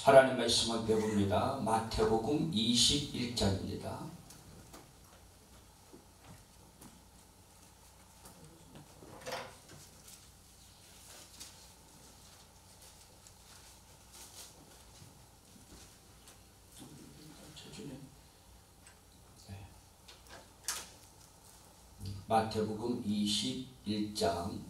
하나님 말씀을 배웁니다. 마태복음 21장입니다. 마태복음 21장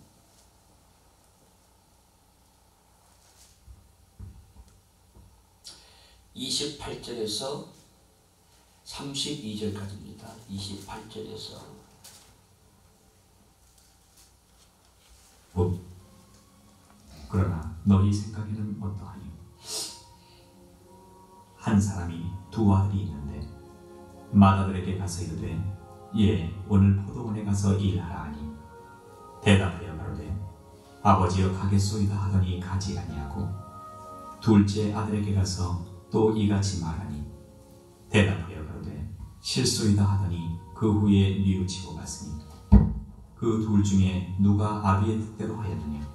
28절에서 32절까지입니다. 28절에서 그러나 너희 생각에는 어떠하니? 한 사람이 두 아들이 있는데 맏아들에게 가서 이르되 예, 오늘 포도원에 가서 일하라 하니 대답하여 가로되 아버지여 가겠소이다 하더니 가지 아니하고 둘째 아들에게 가서 또 이같이 말하니 대답하여 가로되 실소이다 하더니 그 후에 뉘우치고 갔으니 그 둘 중에 누가 아비의 뜻대로 하였느냐?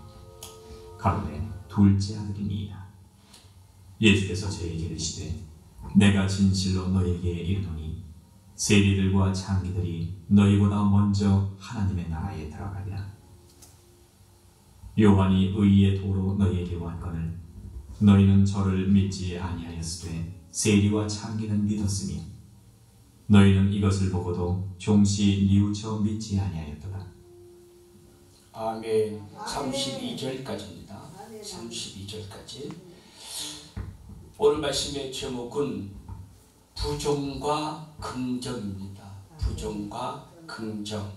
가로되 둘째 아들이니이다. 예수께서 저에게 이르시되 내가 진실로 너에게 이르노니 세리들과 창기들이 너희보다 먼저 하나님의 나라에 들어가리라. 요한이 의의 도로 너희에게 왔거늘 너희는 저를 믿지 아니하였으되 세리와 창기는 믿었으며 너희는 이것을 보고도 종시 뉘우쳐 믿지 아니하였도다. 아멘. 32절까지입니다. 32절까지. 오늘 말씀의 제목은 부정과 긍정입니다. 부정과 긍정.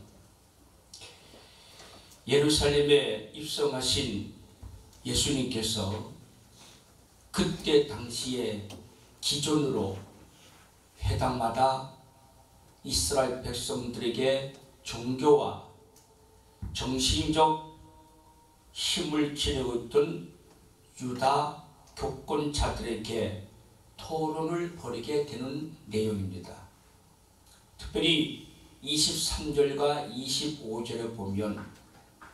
예루살렘에 입성하신 예수님께서 그때 당시에 기존으로 회당마다 이스라엘 백성들에게 종교와 정신적 힘을 지니고 있던 유다 교권자들에게 토론을 벌이게 되는 내용입니다. 특별히 23절과 25절에 보면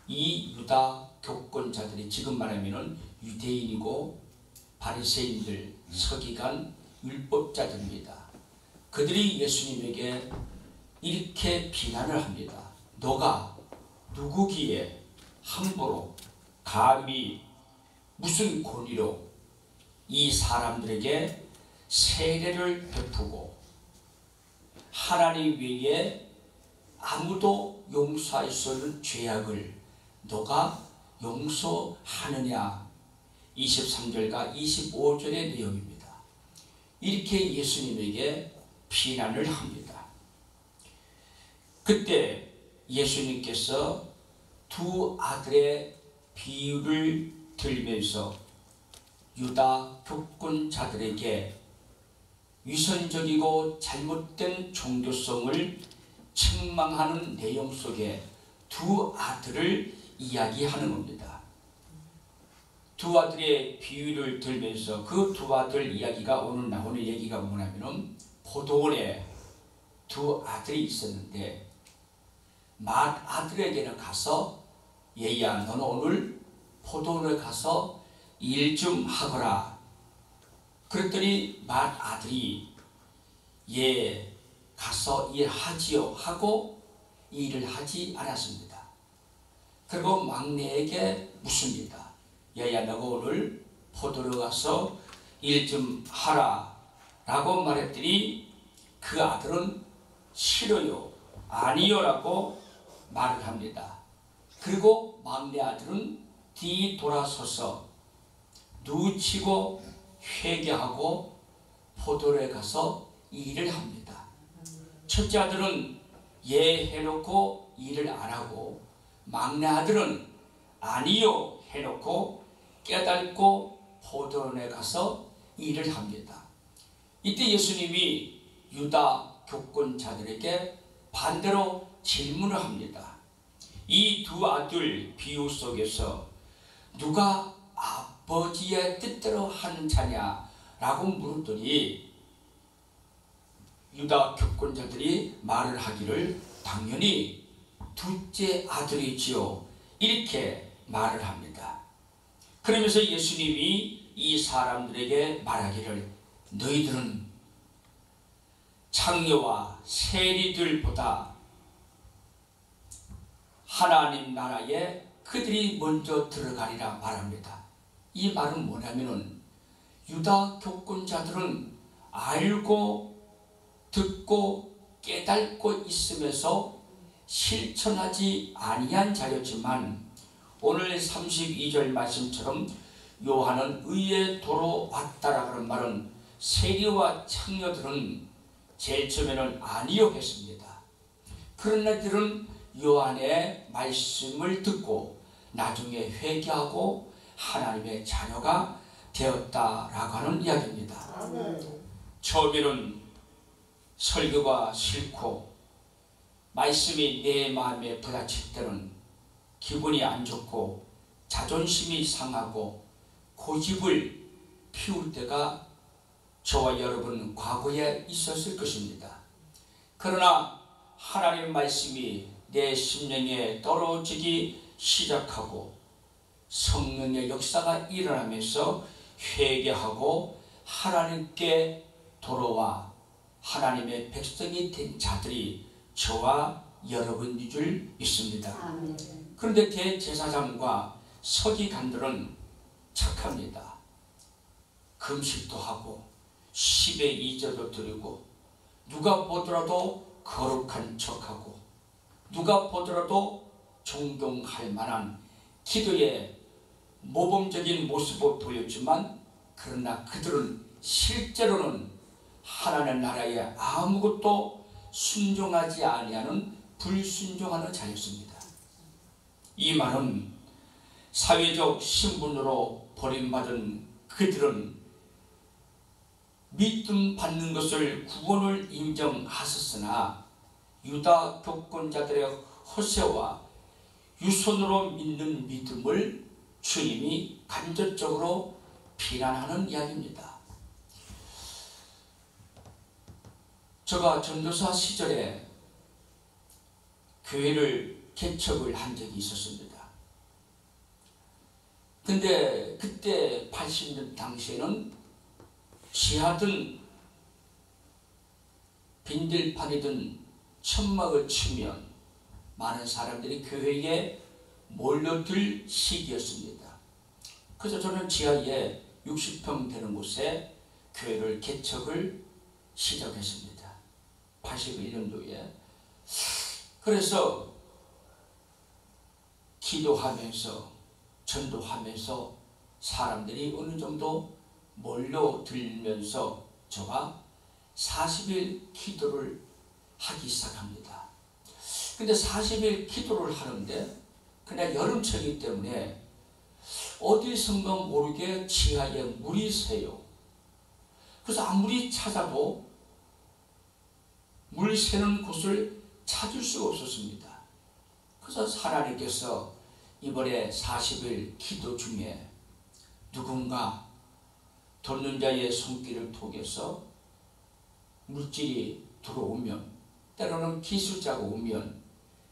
이 유다 교권자들이 지금 말하면 유대인이고 바리새인들, 서기관, 율법자들입니다. 그들이 예수님에게 이렇게 비난을 합니다. 너가 누구기에 함부로 감히 무슨 권위로 이 사람들에게 세례를 베푸고 하나님 외에 아무도 용서할 수 없는 죄악을 너가 용서하느냐? 23절과 25절의 내용입니다. 이렇게 예수님에게 비난을 합니다. 그때 예수님께서 두 아들의 비유를 들면서 유다 교권자들에게 위선적이고 잘못된 종교성을 책망하는 내용 속에 두 아들을 이야기하는 겁니다. 두 아들의 비유를 들면서 그 두 아들 이야기가 오늘 나오는 얘기가 뭐냐면 포도원에 두 아들이 있었는데 맏아들에게는 가서 얘야 너는 오늘 포도원에 가서 일 좀 하거라. 그랬더니 맏아들이 예 가서 일하지요 하고 일을 하지 않았습니다. 그리고 막내에게 묻습니다. 얘야 너가 오늘 포도원에 가서 일 좀 하라 라고 말했더니 그 아들은 싫어요 아니요 라고 말을 합니다. 그리고 막내 아들은 뒤돌아서서 뉘우치고 회개하고 포도원에 가서 일을 합니다. 첫째 아들은 예 해놓고 일을 안 하고 막내 아들은 아니요 해놓고 깨닫고 포도원에 가서 일을 합니다. 이때 예수님이 유다 교권자들에게 반대로 질문을 합니다. 이 두 아들 비유 속에서 누가 아버지의 뜻대로 하는 자냐 라고 물었더니 유다 교권자들이 말을 하기를 당연히 둘째 아들이지요 이렇게 말을 합니다. 그러면서 예수님이 이 사람들에게 말하기를 너희들은 창녀와 세리들보다 하나님 나라에 그들이 먼저 들어가리라 말합니다. 이 말은 뭐냐면은 유다 교권자들은 알고 듣고 깨닫고 있으면서 실천하지 아니한 자였지만 오늘 32절 말씀처럼 요한은 의의 도로 왔다라 그런 말은 세리와 창녀들은 제일 처음에는 아니요 했습니다. 그런 애들은 요한의 말씀을 듣고 나중에 회개하고 하나님의 자녀가 되었다라고 하는 이야기입니다. 처음에는 설교가 싫고 말씀이 내 마음에 부딪힐 때는 기분이 안 좋고 자존심이 상하고 고집을 피울 때가 저와 여러분 과거에 있었을 것입니다. 그러나 하나님의 말씀이 내 심령에 떨어지기 시작하고 성령의 역사가 일어나면서 회개하고 하나님께 돌아와 하나님의 백성이 된 자들이 저와 여러분인 줄 믿습니다. 그런데 대제사장과 서기관들은 착합니다. 금식도 하고 10의 2절도 드리고 누가 보더라도 거룩한 척하고 누가 보더라도 존경할 만한 기도의 모범적인 모습을 보였지만 그러나 그들은 실제로는 하나님 나라에 아무것도 순종하지 아니하는 불순종하는 자였습니다. 이 말은 사회적 신분으로 버림받은 그들은 믿음 받는 것을 구원을 인정하셨으나 유다 교권자들의 허세와 유선으로 믿는 믿음을 주님이 간접적으로 비난하는 이야기입니다. 제가 전도사 시절에 교회를 개척을 한 적이 있었습니다. 근데 그때 80년 당시에는 지하든 빈들판이든 천막을 치면 많은 사람들이 교회에 몰려들 시기였습니다. 그래서 저는 지하에 60평 되는 곳에 교회를 개척을 시작했습니다. 81년도에. 그래서 기도하면서 전도하면서 사람들이 어느 정도 몰려들면서 저가 40일 기도를 하기 시작합니다. 근데 40일 기도를 하는데 그냥 여름철이기 때문에 어디선가 모르게 지하에 물이 새요. 그래서 아무리 찾아도 물 새는 곳을 찾을 수가 없었습니다. 그래서 하나님께서 이번에 40일 기도 중에 누군가 돕는 자의 손길을 통해서 물질이 들어오면 때로는 기술자가 오면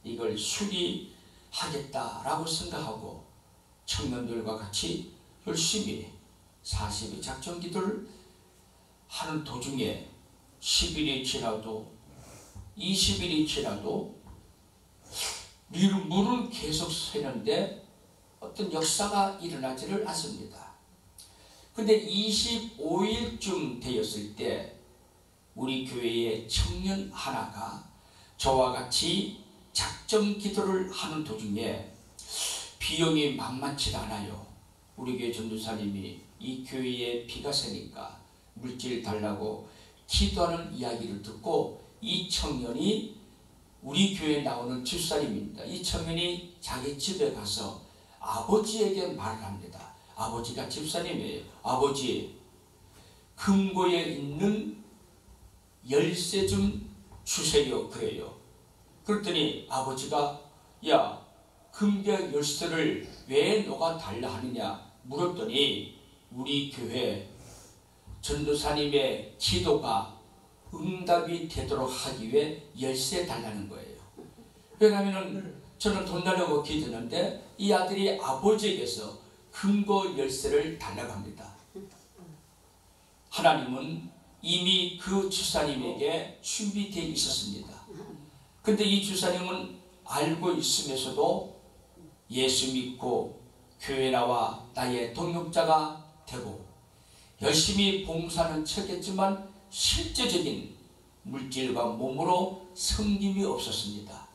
이걸 수리하겠다라고 생각하고 청년들과 같이 열심히 40일 작전 기도를 하는 도중에 10일이 지나도 20일이 지나도 물은 계속 새는데 어떤 역사가 일어나지를 않습니다. 근데 25일쯤 되었을 때 우리 교회의 청년 하나가 저와 같이 작전 기도를 하는 도중에 비용이 만만치 않아요. 우리 교회 전도사님이 이 교회에 비가 새니까 물질 달라고 기도하는 이야기를 듣고 이 청년이 우리 교회에 나오는 집사님입니다. 이 청년이 자기 집에 가서 아버지에게 말을 합니다. 아버지가 집사님이에요. 아버지, 금고에 있는 열쇠 좀 주세요. 그래요. 그랬더니 아버지가 야, 금괴 열쇠를 왜 너가 달라 하느냐 물었더니 우리 교회 전도사님의 기도가 응답이 되도록 하기 위해 열쇠 달라는 거예요. 왜냐하면 저는 돈 달라고 기도했는데 이 아들이 아버지에게서 금고 열쇠를 달라고 합니다. 하나님은 이미 그 주사님에게 준비되어 있었습니다. 근데 이 주사님은 알고 있으면서도 예수 믿고 교회 나와 나의 동역자가 되고 열심히 봉사는 쳤겠지만 실제적인 물질과 몸으로 섬김이 없었습니다.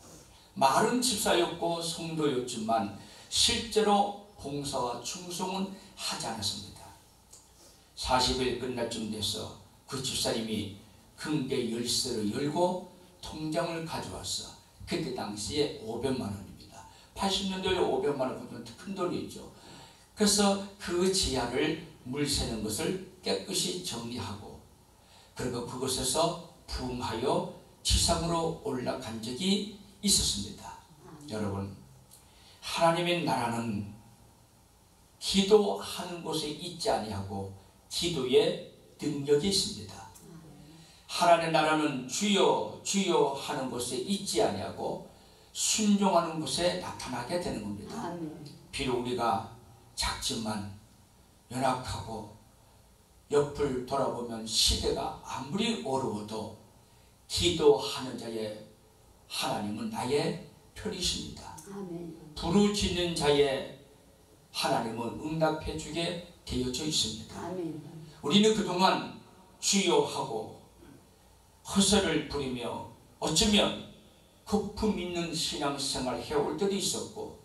말은 집사였고 성도였지만 실제로 봉사와 충성은 하지 않았습니다. 40일 끝날 쯤 돼서 그 집사님이 금괴 열쇠를 열고 통장을 가져왔어. 그때 당시에 500만 원입니다. 80년도에 500만 원 큰 돈이죠. 그래서 그 지하를 물 새는 것을 깨끗이 정리하고 그리고 그곳에서 부흥하여 지상으로 올라간 적이 있었습니다. 여러분, 하나님의 나라는 기도하는 곳에 있지 아니하고 기도에 능력이 있습니다. 하나님의 나라는 주여 주여 하는 곳에 있지 아니하고 순종하는 곳에 나타나게 되는 겁니다. 비록 우리가 작지만 연약하고 옆을 돌아보면 시대가 아무리 어려워도 기도하는 자의 하나님은 나의 편이십니다. 부르짖는 자의 하나님은 응답해 주게 되어져 있습니다. 우리는 그동안 주여 하고 허세를 부리며 어쩌면 거품 있는 신앙생활을 해올 때도 있었고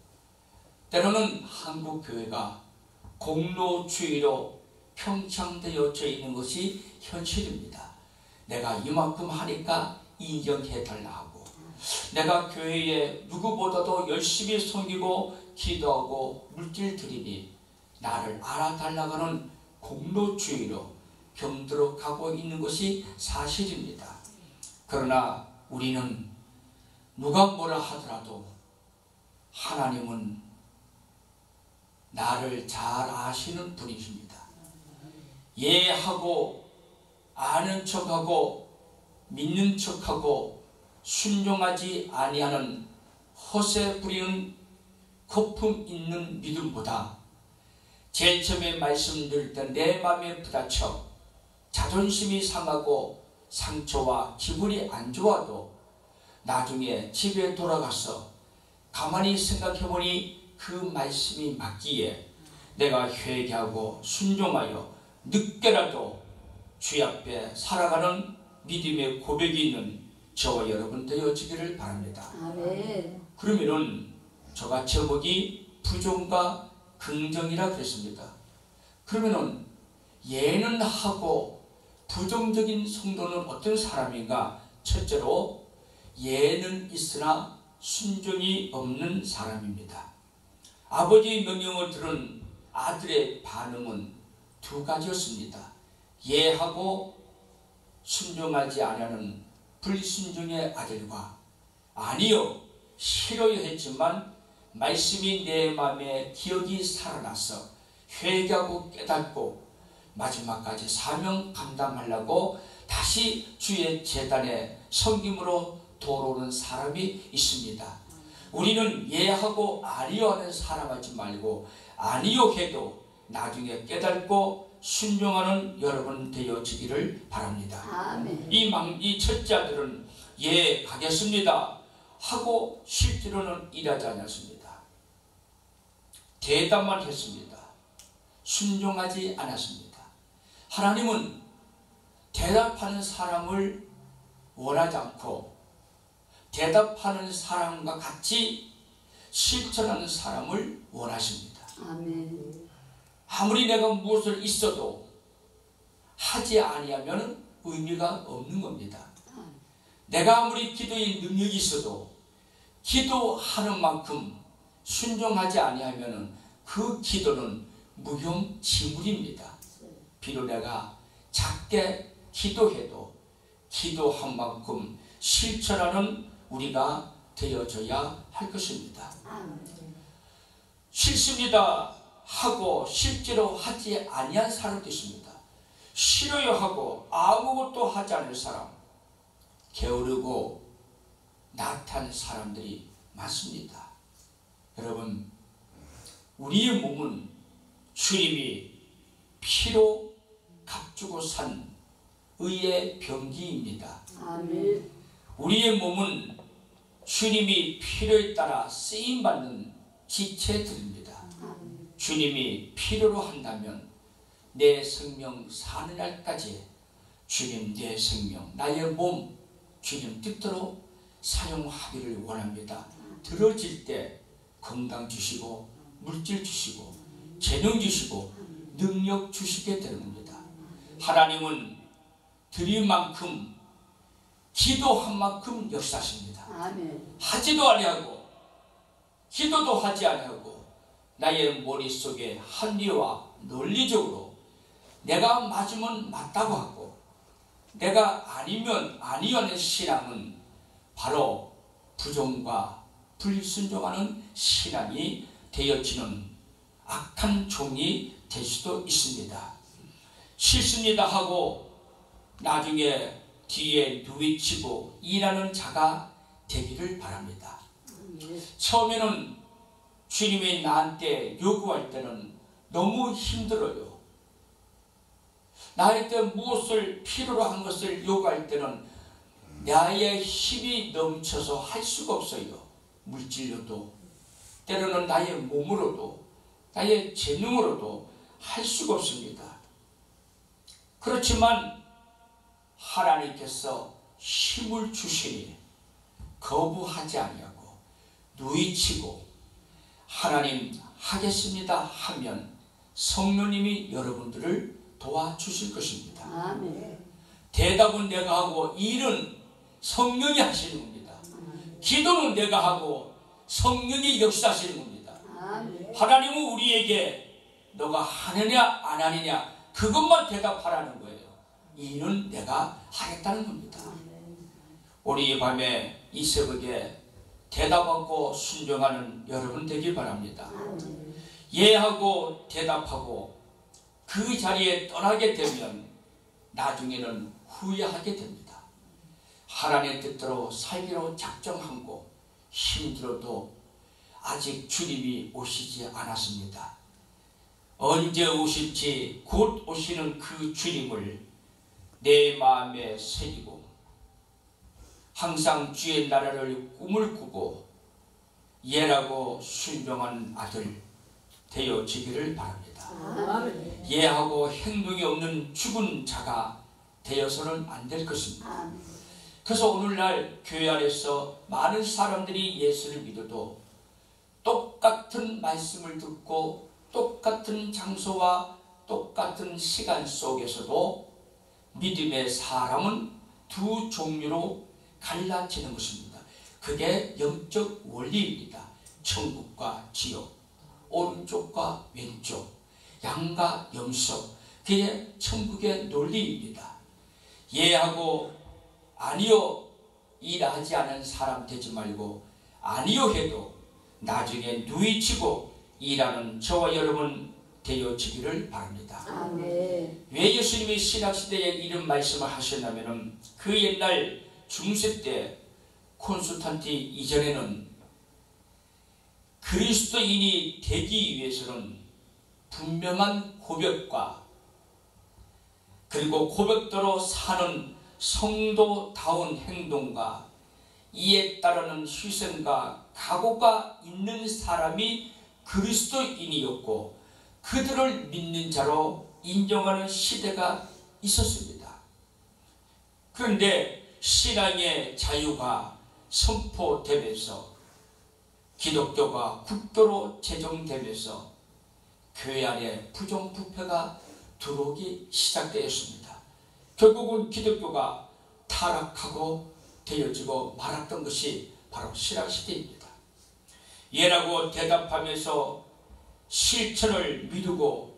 때로는 한국교회가 공로주의로 평창되어져 있는 것이 현실입니다. 내가 이만큼 하니까 인정해달라 하고 내가 교회에 누구보다도 열심히 섬기고 기도하고 물질 드리니 나를 알아달라고 하는 공로주의로 병들어 가고 있는 것이 사실입니다. 그러나 우리는 누가 뭐라 하더라도 하나님은 나를 잘 아시는 분이십니다. 예하고 아는 척하고 믿는 척하고 순종하지 아니하는 허세 부리는 거품 있는 믿음보다 제일 처음에 말씀드릴 때 내 마음에 부딪혀 자존심이 상하고 상처와 기분이 안 좋아도 나중에 집에 돌아가서 가만히 생각해보니 그 말씀이 맞기에 내가 회개하고 순종하여 늦게라도 주 앞에 살아가는 믿음의 고백이 있는 저와 여러분 되어지기를 바랍니다. 그러면은 저가 제목이 부정과 긍정이라 그랬습니다. 그러면은 예는 하고 부정적인 성도는 어떤 사람인가? 첫째로 예는 있으나 순종이 없는 사람입니다. 아버지의 명령을 들은 아들의 반응은 두 가지였습니다. 예하고 순종하지 않는 불순종의 아들과 아니요 싫어야 했지만 말씀이 내 마음에 기억이 살아나서 회개하고 깨닫고 마지막까지 사명 감당하려고 다시 주의 제단에 섬김으로 돌아오는 사람이 있습니다. 우리는 예하고 아니요 하는 사람 하지 말고 아니요 해도 나중에 깨닫고 순종하는 여러분 되어지기를 바랍니다. 이 첫째 아들은 예 가겠습니다 하고 실제로는 일하지 않았습니다. 대답만 했습니다. 순종하지 않았습니다. 하나님은 대답하는 사람을 원하지 않고 대답하는 사람과 같이 실천하는 사람을 원하십니다. 아무리 내가 무엇을 있어도 하지 아니하면 의미가 없는 겁니다. 내가 아무리 기도의 능력이 있어도 기도하는 만큼 순종하지 아니하면 그 기도는 무용지물입니다. 비록 내가 작게 기도해도 기도한 만큼 실천하는 우리가 되어져야 할 것입니다. 싫습니다 하고 실제로 하지 아니한 사람도 있습니다. 싫어요 하고 아무것도 하지 않을 사람, 게으르고 나태한 사람들이 많습니다. 여러분, 우리의 몸은 주님이 피로 값 주고 산 의의 병기입니다. 아멘. 우리의 몸은 주님이 필요에 따라 쓰임받는 지체들입니다. 주님이 필요로 한다면 내 생명 사는 날까지 주님 내 생명, 나의 몸 주님 뜻대로 사용하기를 원합니다. 들어질 때 건강 주시고 물질 주시고 재능 주시고 능력 주시게 되는 겁니다. 하나님은 드릴 만큼 기도한 만큼 역사하십니다. 아멘. 하지도 아니하고 기도도 하지 아니하고 나의 머릿속에 합리와 논리적으로 내가 맞으면 맞다고 하고 내가 아니면 아니하는 신앙은 바로 부정과 불순종하는 신앙이 되어지는 악한 종이 될 수도 있습니다. 싫습니다 하고 나중에 뒤에 누이치고 일하는 자가 되기를 바랍니다. 처음에는 주님이 나한테 요구할 때는 너무 힘들어요. 나한테 무엇을 필요로 한 것을 요구할 때는 나의 힘이 넘쳐서 할 수가 없어요. 물질로도 때로는 나의 몸으로도 나의 재능으로도 할 수가 없습니다. 그렇지만 하나님께서 힘을 주시니 거부하지 아니하고 누이치고 하나님 하겠습니다 하면 성령님이 여러분들을 도와주실 것입니다. 아멘. 대답은 내가 하고 일은 성령이 하시는 겁니다. 기도는 내가 하고 성령이 역사하시는 겁니다. 아멘. 하나님은 우리에게 너가 하느냐 안 하느냐 그것만 대답하라는 거예요. 일은 내가 하겠다는 겁니다. 우리 이 밤에 이 새벽에 대답하고 순종하는 여러분 되길 바랍니다. 예하고 대답하고 그 자리에 떠나게 되면 나중에는 후회하게 됩니다. 하나님의 뜻대로 살기로 작정하고 힘들어도 아직 주님이 오시지 않았습니다. 언제 오실지 곧 오시는 그 주님을 내 마음에 새기고 항상 주의 나라를 꿈을 꾸고 예라고 순종한 아들 되어지기를 바랍니다. 아멘. 예하고 행동이 없는 죽은 자가 되어서는 안 될 것입니다. 그래서 오늘날 교회 안에서 많은 사람들이 예수를 믿어도 똑같은 말씀을 듣고 똑같은 장소와 똑같은 시간 속에서도 믿음의 사람은 두 종류로 갈라지는 것입니다. 그게 영적 원리입니다. 천국과 지옥, 오른쪽과 왼쪽, 양과 염소, 그게 천국의 논리입니다. 예하고 아니요 일하지 않은 사람 되지 말고 아니요 해도 나중에 누이치고 일하는 저와 여러분 되어지기를 바랍니다. 아멘. 왜 예수님이 신약시대에 이런 말씀을 하셨냐면 그 옛날 중세 때 콘스탄티 이전에는 그리스도인이 되기 위해서는 분명한 고백과 그리고 고백대로 사는 성도다운 행동과 이에 따르는 희생과 각오가 있는 사람이 그리스도인이었고 그들을 믿는 자로 인정하는 시대가 있었습니다. 그런데 신앙의 자유가 선포되면서 기독교가 국교로 제정되면서 교회 안에 부정부패가 들어오기 시작되었습니다. 결국은 기독교가 타락하고 되어지고 말았던 것이 바로 신약시대입니다. 예라고 대답하면서 실천을 미루고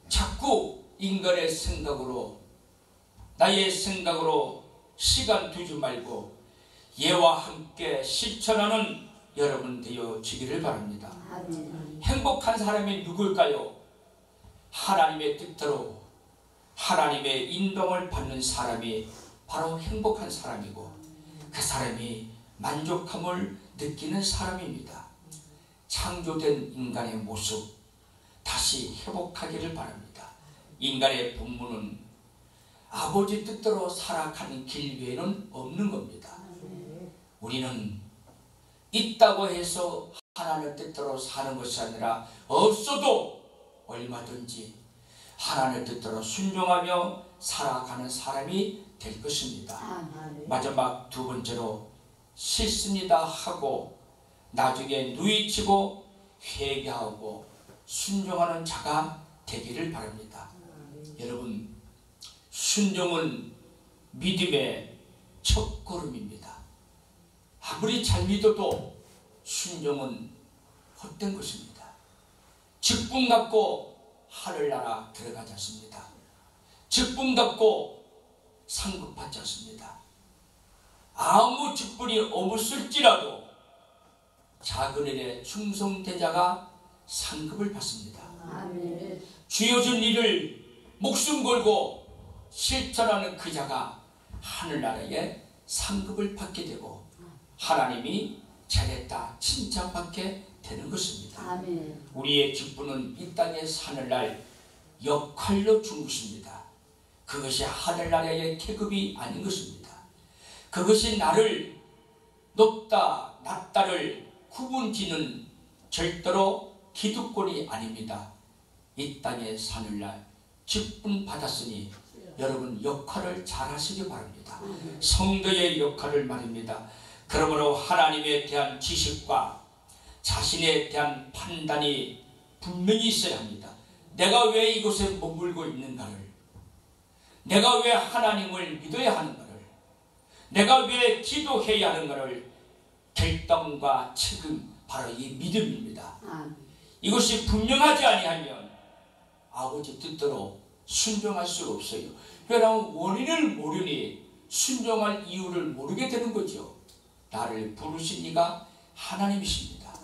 자꾸 인간의 생각으로 나의 생각으로 시간 두지 말고 예와 함께 실천하는 여러분 되어지기를 바랍니다. 아멘. 행복한 사람이 누굴까요? 하나님의 뜻대로 하나님의 인도를 받는 사람이 바로 행복한 사람이고 그 사람이 만족함을 느끼는 사람입니다. 창조된 인간의 모습 다시 회복하기를 바랍니다. 인간의 본문은 아버지 뜻대로 살아가는 길 외에는 없는 겁니다. 우리는 있다고 해서 하나님의 뜻대로 사는 것이 아니라 없어도 얼마든지 하나님의 뜻대로 순종하며 살아가는 사람이 될 것입니다. 마지막 두 번째로 싫습니다 하고 나중에 누이치고 회개하고 순종하는 자가 되기를 바랍니다. 여러분, 순종은 믿음의 첫걸음입니다. 아무리 잘 믿어도 순종은 헛된 것입니다. 직분 갖고 하늘나라 들어가지 않습니다. 직분 갖고 상급 받지 않습니다. 아무 직분이 없을지라도 작은 일에 충성된 자가 상급을 받습니다. 주어진 일을 목숨 걸고 실천하는 그 자가 하늘나라에 상급을 받게 되고 하나님이 잘했다 칭찬받게 되는 것입니다. 우리의 직분은 이 땅에 사늘날 역할로 준 것입니다. 그것이 하늘나라의 계급이 아닌 것입니다. 그것이 나를 높다 낮다를 구분짓는 절대로 기득권이 아닙니다. 이 땅에 사늘날 직분 받았으니 여러분 역할을 잘 하시기 바랍니다. 성도의 역할을 말입니다. 그러므로 하나님에 대한 지식과 자신에 대한 판단이 분명히 있어야 합니다. 내가 왜 이곳에 머물고 있는가를, 내가 왜 하나님을 믿어야 하는가를, 내가 왜 기도해야 하는가를 결단과 책임, 바로 이 믿음입니다. 이것이 분명하지 아니하면 아버지 뜻대로 순종할 수가 없어요. 왜냐하면 원인을 모르니 순종할 이유를 모르게 되는 거죠. 나를 부르신 이가 하나님이십니다.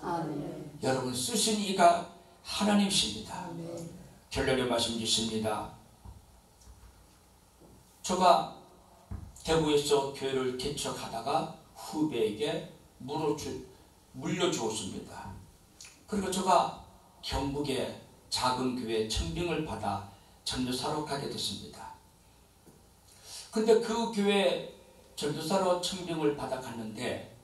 여러분 쓰신 이가 하나님이십니다. 결론의 말씀 있습니다. 제가 대구에서 교회를 개척하다가 후배에게 물려주었습니다. 그리고 제가 경북의 작은 교회 청빙을 받아 전도사로 가게 됐습니다. 근데 그 교회 전도사로 청빙을 받아 갔는데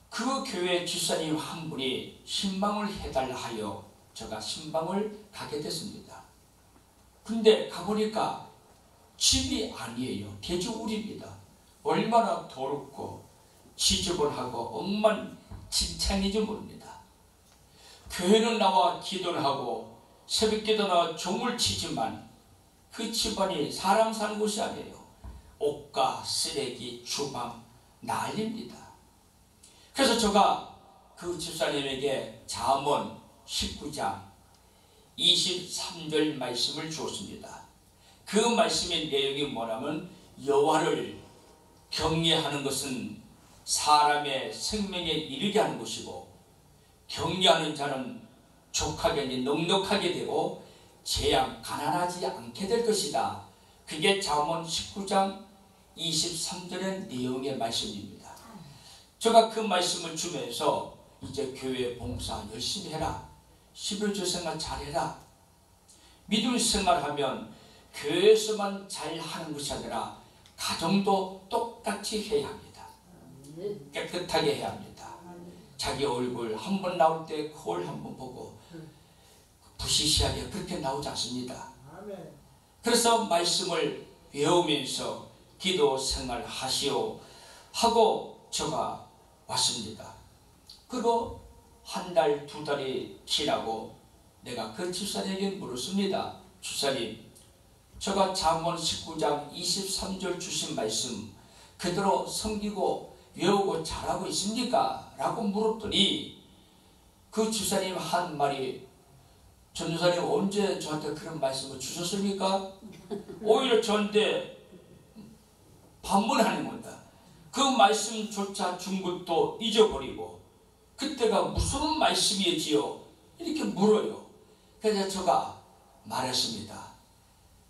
그 교회 집사님 한 분이 신방을 해달라 하여 제가 신방을 가게 됐습니다. 근데 가보니까 집이 아니에요. 개조울입니다. 얼마나 더럽고 지저분하고 엉망진창인지 모릅니다. 교회는 나와 기도를 하고 새벽기도나 종을 치지만 그 집안이 사람 사는 곳이 아니에요. 옷과 쓰레기, 주방 난립니다. 그래서 제가 그 집사님에게 잠언 19장 23절 말씀을 주었습니다. 그 말씀의 내용이 뭐냐면 여호와를 경외하는 것은 사람의 생명에 이르게 하는 것이고 경외하는 자는 족하게 넉넉하게 되고 재앙 가난하지 않게 될 것이다. 그게 잠언 19장 23절의 내용의 말씀입니다. 제가 그 말씀을 주면서 이제 교회 봉사 열심히 해라, 11조 생활 잘해라, 믿음 생활하면 교회에서만 잘하는 것이 아니라 가정도 똑같이 해야 합니다. 깨끗하게 해야 합니다. 자기 얼굴 한 번 나올 때 거울 한 번 보고 부시시하게 그렇게 나오지 않습니다. 그래서 말씀을 외우면서 기도 생활 하시오 하고 제가 왔습니다. 그리고 한 달, 두 달이 지나고 내가 그 집사님에게 물었습니다. 집사님, 제가 잠언 19장 23절 주신 말씀 그대로 섬기고 외우고 잘하고 있습니까? 라고 물었더니 그 집사님 한 말이, 전도사님 언제 저한테 그런 말씀을 주셨습니까? 오히려 저한테 반문하는 겁니다. 그 말씀조차 준 것도 잊어버리고 그때가 무슨 말씀이지요? 이렇게 물어요. 그래서 제가 말했습니다.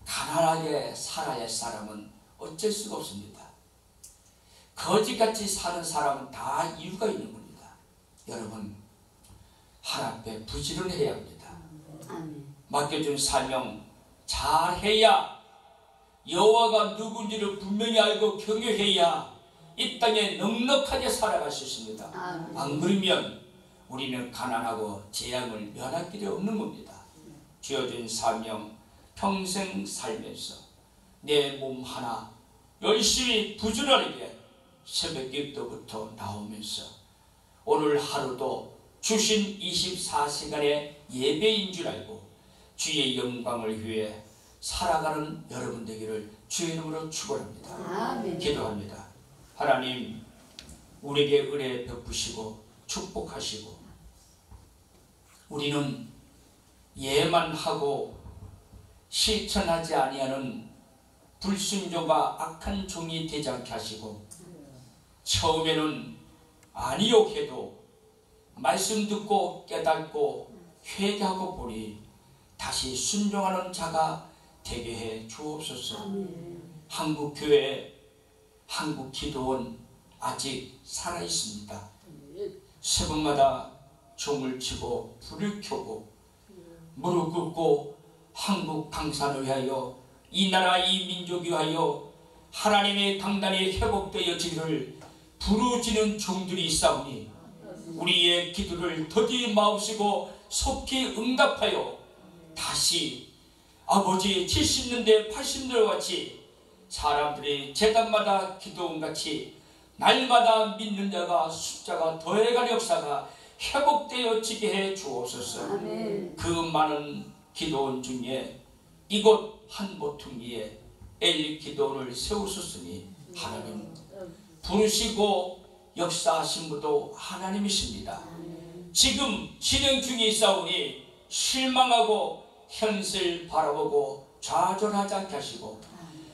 가난하게 살아야 할 사람은 어쩔 수가 없습니다. 거지같이 사는 사람은 다 이유가 있는 겁니다. 여러분, 하나님 앞에 부지런해야 합니다. 맡겨준 사명 잘해야 여호와가 누군지를 분명히 알고 경외해야 이 땅에 넉넉하게 살아갈 수 있습니다. 안 그러면 우리는 가난하고 재앙을 면할 길이 없는 겁니다. 주어진 사명 평생 살면서 내 몸 하나 열심히 부지런하게 새벽기도부터 나오면서 오늘 하루도 주신 24시간의 예배인 줄 알고 주의 영광을 위해 살아가는 여러분 되기를 주의 이름으로 축원합니다. 아멘. 기도합니다. 하나님, 우리에게 은혜 베푸시고 축복하시고 우리는 예만 하고 실천하지 아니하는 불순종과 악한 종이 되지 않게 하시고 처음에는 아니요 해도 말씀 듣고 깨닫고 회개하고 보니 다시 순종하는 자가 되게 해 주옵소서. 한국교회, 한국기도원 아직 살아있습니다. 새벽마다 종을 치고 불을 켜고 무릎 꿇고 한국 강산을 위하여 이 나라 이 민족을 위하여 하나님의 강단이 회복되어지기를 부르짖는 종들이 있사오니 우리의 기도를 더디 마옵시고 속히 응답하여 다시 아버지 70년대 80년대 같이 사람들이 제단마다 기도원같이 날마다 믿는 자가 숫자가 더해가는 역사가 회복되어지게 해 주옵소서. 아멘. 그 많은 기도원 중에 이곳 한보퉁리에 엘리 기도원을 세우셨으니 하나님 부르시고 역사하신 분도 하나님이십니다. 지금 진행 중에 있사오니 실망하고 현실 바라보고 좌절하지 않게 하시고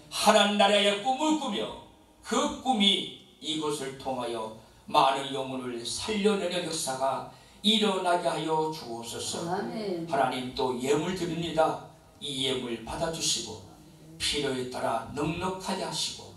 하나님 나라의 꿈을 꾸며 그 꿈이 이것을 통하여 많은 영혼을 살려내는 역사가 일어나게 하여 주옵소서. 아멘. 하나님 또 예물 드립니다. 이 예물 받아주시고 필요에 따라 넉넉하게 하시고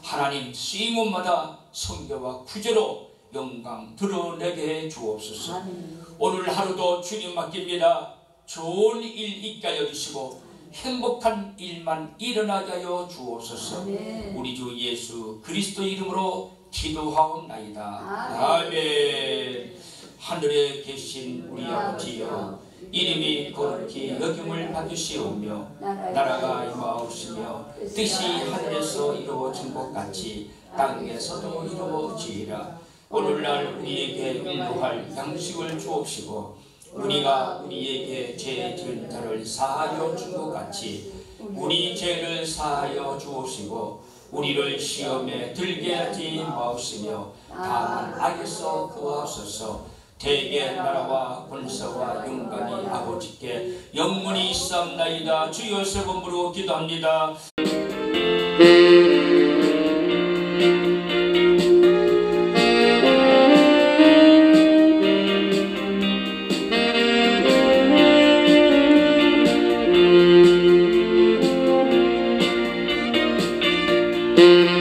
하나님 쓰임 곳마다 성교와 구제로 영광 드러내게 해 주옵소서. 아멘. 오늘 하루도 주님 맡깁니다. 좋은 일 있게 하여 주시고 행복한 일만 일어나게 하여 주옵소서. 아멘. 우리 주 예수 그리스도 이름으로 기도하옵나이다. 아멘. 아멘. 하늘에 계신 우리 아버지여, 이름이 거룩히 여김을 받으시오며 나라가 임하옵시며 뜻이 하늘에서 이루어진 것 같이 땅에서도 이루어지리라. 오늘날 우리에게 일용할 양식을 주옵시고 우리가 우리에게 죄 지은 자를 사하여 준 것 같이 우리 죄를 사하여 주옵시고 우리를 시험에 들게 하지 마옵시며 다만 악에서 구하옵소서. 대개 나라와 권세와 영광이 아버지께 영원히 있사옵나이다. 주여 세 번으로 기도합니다. Thank you.